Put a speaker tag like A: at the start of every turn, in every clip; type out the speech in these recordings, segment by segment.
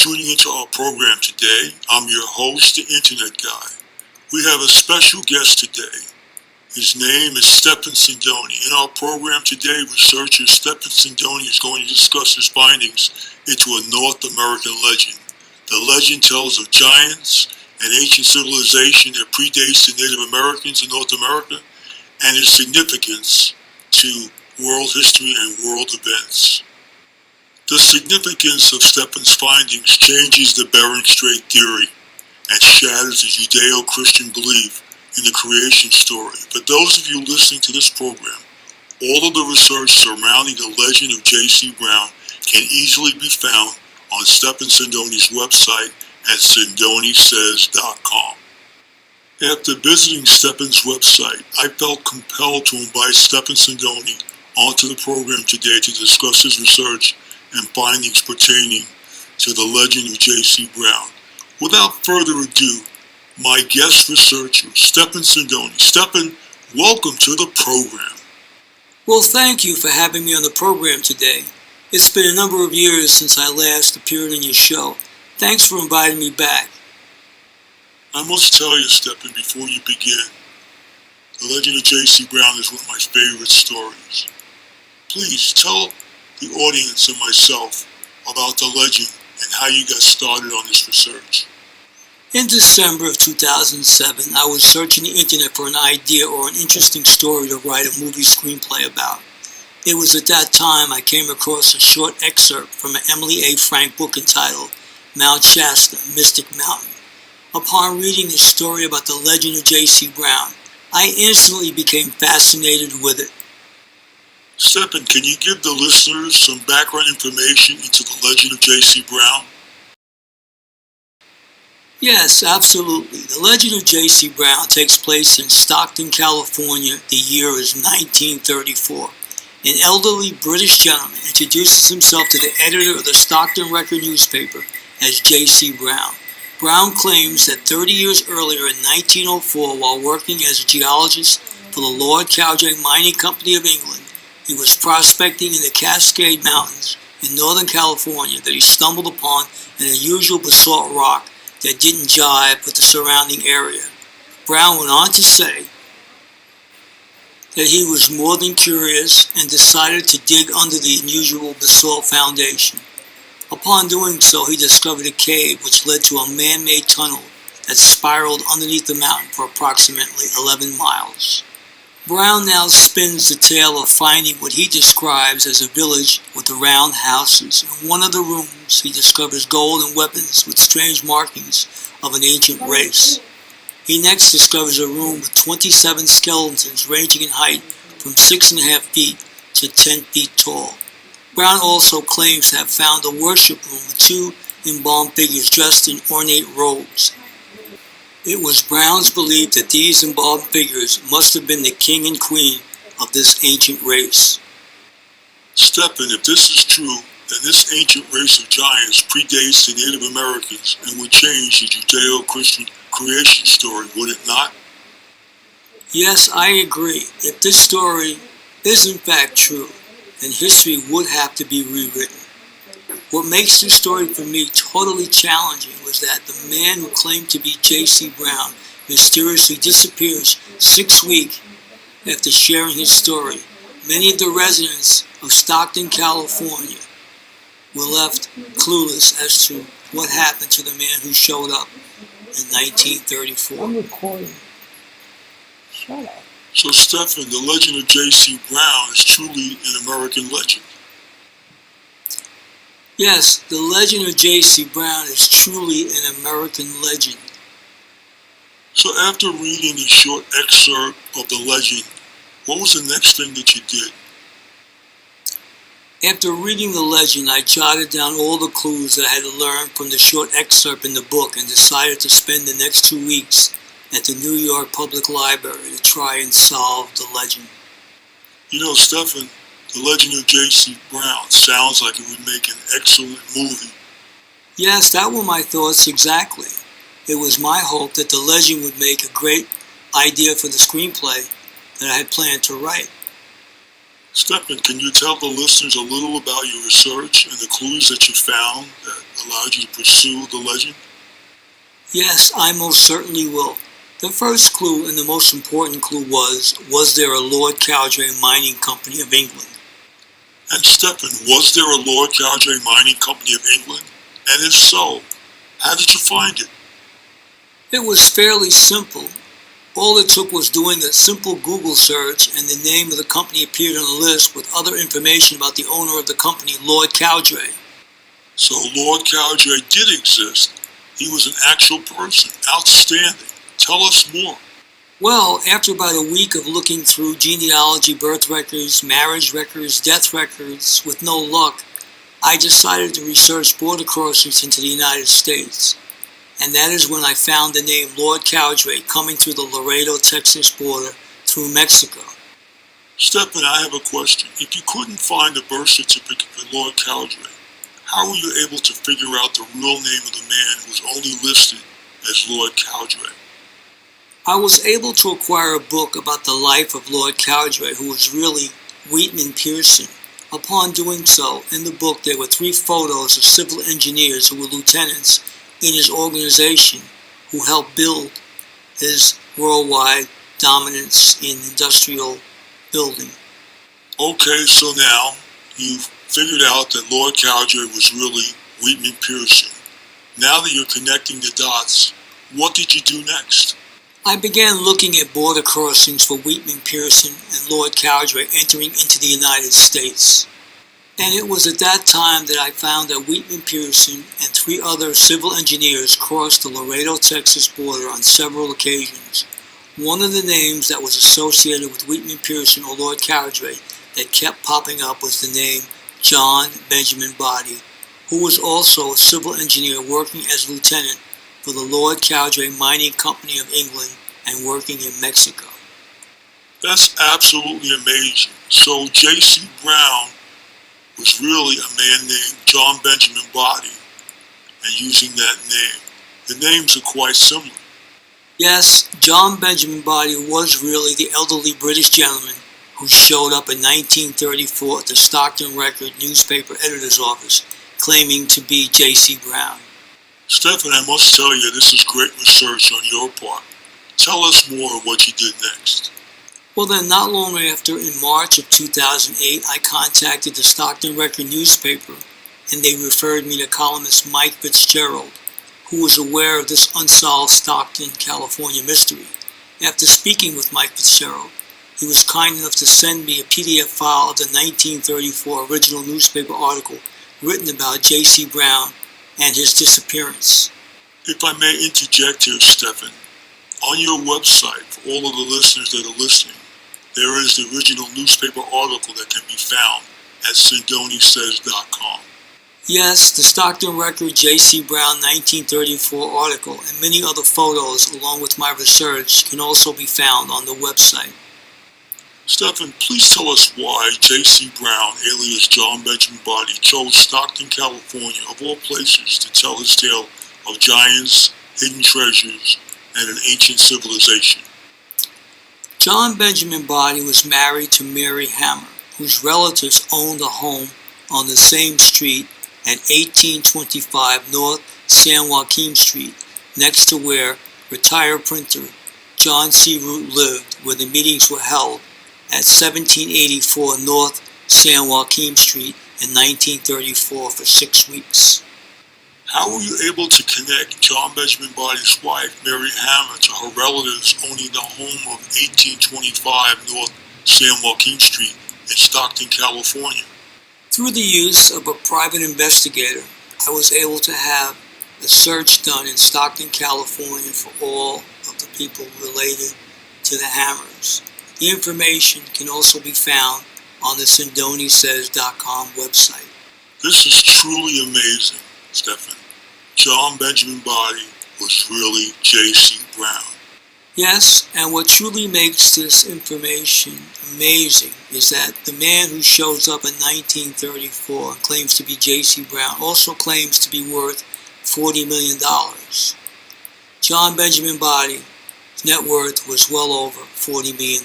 A: tuning into our program today. I'm your host, the Internet Guy. We have a special guest today. His name is Stephen Sindoni. In our program today, researcher Stephen Sindoni is going to discuss his findings into a North American legend. The legend tells of giants, an ancient civilization that predates the Native Americans in North America, and its significance to world history and world events. The significance of Stephen's findings changes the Bering Strait theory and shatters the Judeo-Christian belief in the creation story. For those of you listening to this program, all of the research surrounding the legend of J.C. Brown can easily be found on Stephen Sindoni's website at sindonisays.com. After visiting Stephen's website, I felt compelled to invite Stephen Sindoni onto the program today to discuss his research and findings pertaining to the legend of J.C. Brown. Without further ado, my guest researcher, Stephen Sindoni. Stephen, welcome to the program.
B: Well, thank you for having me on the program today. It's been a number of years since I last appeared on your show. Thanks for inviting me back.
A: I must tell you, Stephen, before you begin, the legend of J.C. Brown is one of my favorite stories. Please tell the audience and myself about the legend and how you got started on this research.
B: In December of 2007, I was searching the internet for an idea or an interesting story to write a movie screenplay about. It was at that time I came across a short excerpt from an Emily A. Frank book entitled Mount Shasta, Mystic Mountain. Upon reading the story about the legend of J.C. Brown, I instantly became fascinated with it.
A: Stephen, can you give the listeners some background information into the legend of J.C. Brown?
B: Yes, absolutely. The legend of J.C. Brown takes place in Stockton, California. The year is 1934. An elderly British gentleman introduces himself to the editor of the Stockton Record newspaper as J.C. Brown. Brown claims that 30 years earlier in 1904, while working as a geologist for the Lord Cowdray Mining Company of England, he was prospecting in the Cascade Mountains in Northern California that he stumbled upon an unusual basalt rock that didn't jive with the surrounding area. Brown went on to say that he was more than curious and decided to dig under the unusual basalt foundation. Upon doing so, he discovered a cave which led to a man-made tunnel that spiraled underneath the mountain for approximately 11 miles. Brown now spins the tale of finding what he describes as a village with the round houses. In one of the rooms, he discovers gold and weapons with strange markings of an ancient race. He next discovers a room with 27 skeletons ranging in height from 6.5 feet to 10 feet tall. Brown also claims to have found a worship room with 2 embalmed figures dressed in ornate robes. It was Brown's belief that these embalmed figures must have been the king and queen of this ancient race.
A: Stephen, if this is true, then this ancient race of giants predates the Native Americans and would change the Judeo-Christian creation story, would it not?
B: Yes, I agree. If this story is in fact true, then history would have to be rewritten. What makes this story for me totally challenging was that the man who claimed to be J.C. Brown mysteriously disappears 6 weeks after sharing his story. Many of the residents of Stockton, California were left clueless as to what happened to the man who showed up in 1934.
C: I'm recording. Shut up.
A: So, Stephen, the legend of J.C. Brown is truly an American legend.
B: Yes, the legend of J.C. Brown is truly an American legend.
A: So after reading the short excerpt of the legend, what was the next thing that you did?
B: After reading the legend, I jotted down all the clues that I had learned from the short excerpt in the book and decided to spend the next 2 weeks at the New York Public Library to try and solve the legend.
A: You know, Stephen, the legend of J.C. Brown sounds like it would make an excellent movie.
B: Yes, that were my thoughts exactly. It was my hope that the legend would make a great idea for the screenplay that I had planned to write.
A: Stephen, can you tell the listeners a little about your research and the clues that you found that allowed you to pursue the legend?
B: Yes, I most certainly will. The first clue and the most important clue was there a Lord Cowdray mining company of England?
A: And Stephen, was there a Lord Cowdray mining company of England? And if so, how did you find it?
B: It was fairly simple. All it took was doing a simple Google search and the name of the company appeared on the list with other information about the owner of the company, Lord Cowdray.
A: So Lord Cowdray did exist. He was an actual person. Outstanding. Tell us more.
B: Well, after about a week of looking through genealogy, birth records, marriage records, death records, with no luck, I decided to research border crossings into the United States. And that is when I found the name Lord Cowdray coming through the Laredo, Texas border through Mexico.
A: Stephen, I have a question. If you couldn't find the birth certificate for Lord Cowdray, how were you able to figure out the real name of the man who was only listed as Lord Cowdray?
B: I was able to acquire a book about the life of Lord Cowdray, who was really Wheatman Pearson. Upon doing so, in the book there were 3 photos of civil engineers who were lieutenants in his organization who helped build his worldwide dominance in industrial building.
A: Okay, so now you've figured out that Lord Cowdray was really Wheatman Pearson. Now that you're connecting the dots, what did you do next?
B: I began looking at border crossings for Wheatman Pearson and Lord Cowdray entering into the United States. And it was at that time that I found that Wheatman Pearson and 3 other civil engineers crossed the Laredo, Texas border on several occasions. One of the names that was associated with Wheatman Pearson or Lord Cowdray that kept popping up was the name John Benjamin Body, who was also a civil engineer working as lieutenant for the Lord Cowdray Mining Company of England and working in Mexico.
A: That's absolutely amazing. So J.C. Brown was really a man named John Benjamin Body, and using that name. The names are quite similar.
B: Yes, John Benjamin Body was really the elderly British gentleman who showed up in 1934 at the Stockton Record newspaper editor's office claiming to be J.C. Brown.
A: Stephen, I must tell you, this is great research on your part. Tell us more of what you did next.
B: Well then, not long after, in March of 2008, I contacted the Stockton Record newspaper, and they referred me to columnist Mike Fitzgerald, who was aware of this unsolved Stockton, California mystery. After speaking with Mike Fitzgerald, he was kind enough to send me a PDF file of the 1934 original newspaper article written about J.C. Brown and his disappearance.
A: If I may interject here, Stephen, on your website, for all of the listeners that are listening, there is the original newspaper article that can be found at sindonisays.com.
B: Yes, the Stockton Record J.C. Brown 1934 article and many other photos along with my research can also be found on the website.
A: Stephen, please tell us why J.C. Brown, alias John Benjamin Body, chose Stockton, California, of all places, to tell his tale of giants, hidden treasures, and an ancient civilization.
B: John Benjamin Body was married to Mary Hammer, whose relatives owned a home on the same street at 1825 North San Joaquim Street, next to where retired printer John C. Root lived, where the meetings were held at 1784 North San Joaquim Street in 1934 for 6 weeks.
A: How were you able to connect John Benjamin Body's wife, Mary Hammer, to her relatives owning the home of 1825 North San Joaquim Street in Stockton, California?
B: Through the use of a private investigator, I was able to have a search done in Stockton, California for all of the people related to the Hammers. The information can also be found on the sindonisays.com website.
A: This is truly amazing, Stephen. John Benjamin Body was really J.C. Brown.
B: Yes, and what truly makes this information amazing is that the man who shows up in 1934 and claims to be J.C. Brown also claims to be worth $40 million. John Benjamin Body net worth was well over $40 million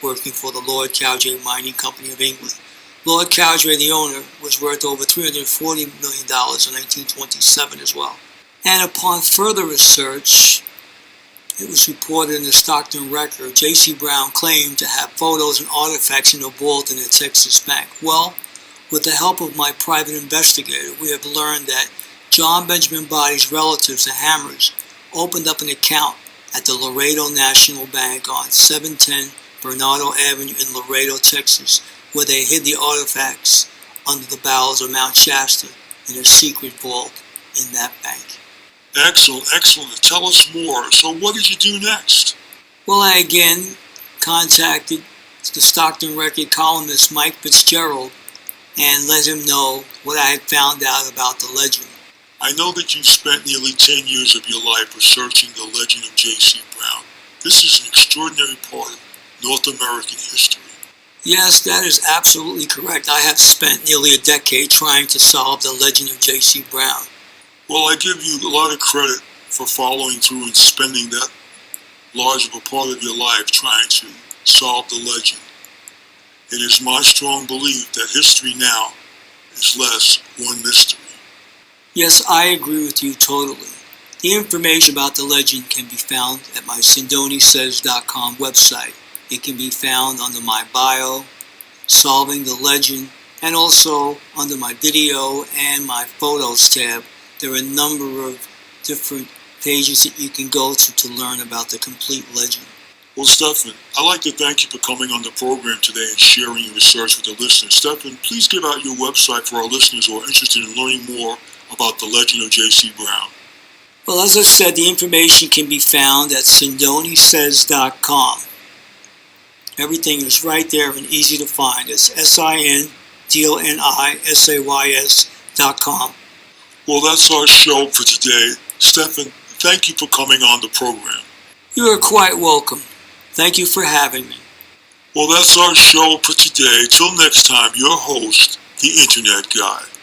B: working for the Lord Cowdray Mining Company of England. Lord Cowdray, the owner, was worth over $340 million in 1927 as well. And upon further research, it was reported in the Stockton Record, J.C. Brown claimed to have photos and artifacts in a vault in a Texas bank. Well, with the help of my private investigator, we have learned that John Benjamin Body's relatives, the Hammers, opened up an account at the Laredo National Bank on 710 Bernardo Avenue in Laredo, Texas, where they hid the artifacts under the bowels of Mount Shasta in a secret vault in that bank.
A: Excellent, excellent. Tell us more. So what did you do next?
B: Well, I again contacted the Stockton Record columnist Mike Fitzgerald and let him know what I had found out about the legend.
A: I know that you've spent nearly 10 years of your life researching the legend of J.C. Brown. This is an extraordinary part of North American history.
B: Yes, that is absolutely correct. I have spent nearly a decade trying to solve the legend of J.C. Brown.
A: Well, I give you a lot of credit for following through and spending that large of a part of your life trying to solve the legend. It is my strong belief that history now is less one mystery.
B: Yes, I agree with you totally. The information about the legend can be found at my SindoniSays.com website. It can be found under my bio, Solving the Legend, and also under my video and my photos tab. There are a number of different pages that you can go to learn about the complete legend.
A: Well, Stephan, I'd like to thank you for coming on the program today and sharing your research with the listeners. Stephan, please give out your website for our listeners who are interested in learning more about the legend of J.C. Brown.
B: Well, as I said, the information can be found at SindoniSays.com. Everything is right there and easy to find. It's SindoniSays.com.
A: Well, that's our show for today. Stephan, thank you for coming on the program.
B: You are quite welcome. Thank you for having me.
A: Well, that's our show for today. Till next time, your host, the Internet Guy.